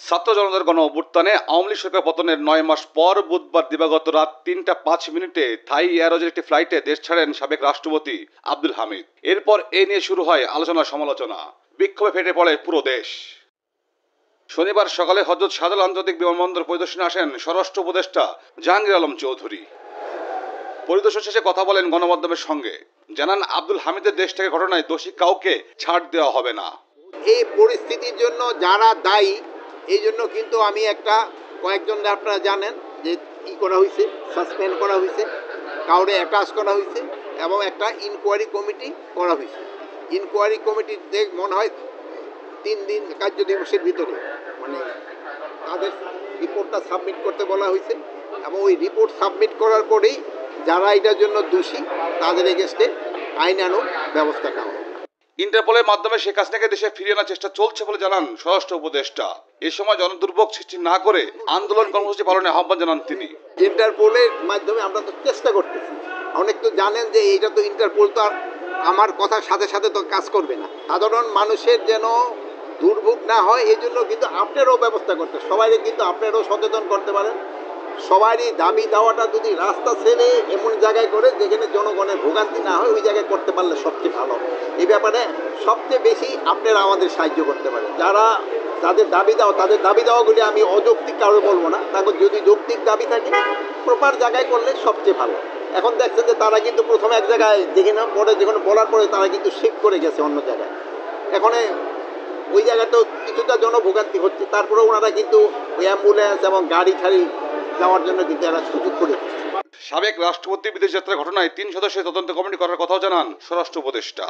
ছাত্র জনতার গণ অভ্যুত্থানে আওয়ামী লীগ সরকার পতনের 9 মাস পর বুধবার দিবাগত রাত 3:05 থাই এয়ারওয়েজের একটি ফ্লাইটে দেশ ছাড়েন সাবেক রাষ্ট্রপতি আব্দুল হামিদ। এরপর এ নিয়ে শুরু হয় আলোচনা সমালোচনা, বিক্ষোভে ফেটে পড়ে পুরো দেশ। শনিবার সকালে হযরত শাহজালাল আন্তর্জাতিক বিমানবন্দর পরিদর্শনে আসেন স্বরাষ্ট্র উপদেষ্টা জাহাঙ্গীর আলম চৌধুরী। পরিদর্শন শেষে কথা বলেন গণমাধ্যমের সঙ্গে, জানান আব্দুল হামিদের দেশ থেকে ঘটনায় দোষী কাউকে ছাড় দেওয়া হবে না। এই পরিস্থিতির জন্য যারা দায়ী, এই জন্য কিন্তু আমি কয়েকজন আপনারা জানেন যে করা হয়েছে, সাসপেন্ড করা হয়েছে, কাউরে অ্যাটাচ করা হয়েছে এবং একটা ইনকোয়ারি কমিটি করা হয়েছে। ইনকোয়ারি কমিটিতে মনে হয় 3 দিন কার্য দিবসের ভিতরে তাদের রিপোর্টটা সাবমিট করতে বলা হয়েছে এবং ওই রিপোর্ট সাবমিট করার পরেই যারা এটার জন্য দোষী তাদের এগেস্টে আইনানুগ ব্যবস্থা নেওয়া হবে। ইন্টারপোলের মাধ্যমে শেখ হাসিনাকে দেশে ফিরিয়ে আনার চেষ্টা চলছে বলে জানান স্বরাষ্ট্র উপদেষ্টা। এ সময় জনদুর্ভোগ সৃষ্টি না করে আন্দোলন কর্মসূচি পালনের আহ্বান জানান তিনি। ইন্টারপোলের মাধ্যমে আমরা তো চেষ্টা করতেছি। অনেক তো জানেন যে এইটা তো ইন্টারপোল তো আর আমার কথার সাথে সাথে তো কাজ করবে না। সাধারণ মানুষের যেন দুর্ভোগ না হয় এই জন্য কিন্তু আপনারাও ব্যবস্থা করতে, সবাইকে কিন্তু আপনারাও সচেতন করতে পারেন। সবারই দাবি দাওয়াটা যদি রাস্তা ছেড়ে এমন জায়গায় করে যেখানে জনগণের ভোগান্তি না হয় ওই জায়গায় করতে পারলে সবচেয়ে ভালো। এই ব্যাপারে সবচেয়ে বেশি আপনারা আমাদের সাহায্য করতে পারেন। তাদের দাবি দেওয়াগুলি আমি অযৌক্তিক কারো বলবো না, তাদের যদি যৌক্তিক দাবি থাকে প্রপার জায়গায় করলে সবচেয়ে ভালো। এখন দেখছেন যে তারা কিন্তু প্রথমে এক জায়গায় যেখানে বলার পরে তারা কিন্তু শিফট করে গেছে অন্য জায়গায়। এখন ওই জায়গায় তো কিছুটা জনভোগান্তি হচ্ছে, তারপরে ওনারা কিন্তু ওই অ্যাম্বুলেন্স এবং গাড়ি ঠাড়ি যাওয়ার জন্য কিন্তু এরা সুযোগ করে দিচ্ছে। সাবেক রাষ্ট্রপতি বিদেশ যাত্রার ঘটনায় 3 সদস্যের তদন্ত কমিটি করার কথাও জানান স্বরাষ্ট্র উপদেষ্টা।